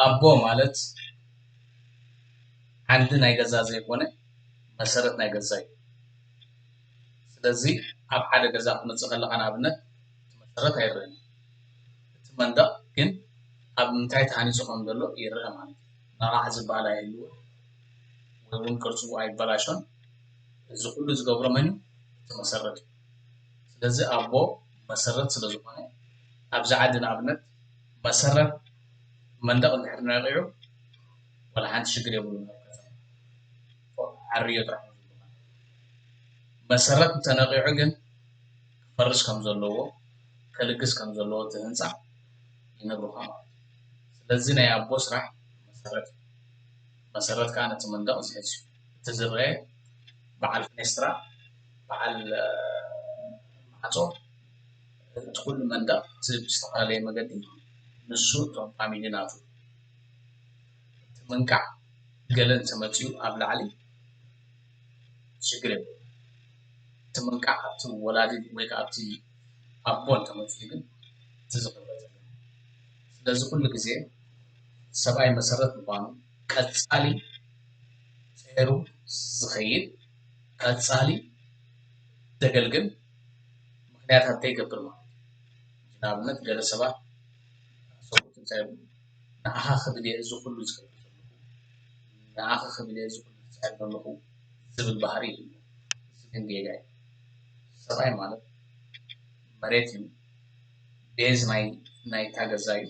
أبو مالت عندنا يجزاز يكونه مسرتنا يجزاي ስለዚህ ኣብ ሓደ ገዛ ክመፅእ ከለካ ንኣብነት መሰረት ኣይርአን እቲ መንደቕ ግን ኣብ ምንታይ ተሃኒፁ ከም ዘሎ ይርአ ማለት እዩ ነቓሕ ዝበሃል ኣይህልዎ ወይ እውን ቅርፁ ኣይበላሾን እዚ ኩሉ ዝገብሮ መን እዩ እቲ መሰረት እዩ ስለዚ ኣቦ መሰረት ስለ ዝኾነ ኣብዚ ዓዲ ንኣብነት መሰረት መንደቕ እንድሕር ነቂዑ ወላ ሓንቲ ሽግር የብሉን ዓርዮ ጥራሕ መሰረት እንተነቂዑ ግን ክፈርስ ከም ዘለዎ ከልግስ ከም ዘለዎ እቲ ህንፃ ይነግሩኻ ማለት እዩ ስለዚ ናይ ኣቦ ስራሕ መሰረት ከዓ ነቲ መንደቕ ዝሕዝ እዩ እቲ ዝርአ በዓል ፌኔስትራ በዓል ማዕፆ እቲ ኩሉ መንደቕ ብዝተፈላለየ መገዲ ንሱ እቶም ፋሚሊ ናቱ እቲ ምንቃዕ ገለ እንተመፅኡ ኣብ ላዕሊ ሽግር የብሉን እቲ ምንቃዕ ኣብቲ ወላዲ ወይ ከዓ ኣብቲ ኣቦ እንተመፅኡ ግን እቲ ዝኽፈት ስለዚ ኩሉ ግዜ ሰብኣይ መሰረት ምዃኑ ቀፃሊ ፀይሩ ዝኸይድ ቀፃሊ ዘገልግል ምክንያታት እንተይገብር ማለት እዩ ንኣብነት ገለ ሰባት ሰብኡት እንታይ ይብሉ ንዓኻ ክብልየ እዚ ኩሉ ዝገብር ዘለኹ ንዓኻ ክብልየ እዚ ኩሉ ዝፅዕር ዘለኹ ዝብል ባህሪ እዩ እዚ ግን ጌጋ እዩ ሰብኣይ ማለት መሬት እዩ ቤዝ ናይታ ገዛ እዩ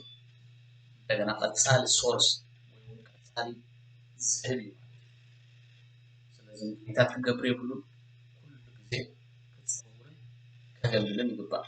እንደገና ቀፃሊ ሶርስ ወይ እውን ቀፃሊ ዝህብ እዩ ስለዚ ምክንያታት ክገብር የብሉን ኩሉ ግዜ ክፀውርን ከገልግልን ይግባእ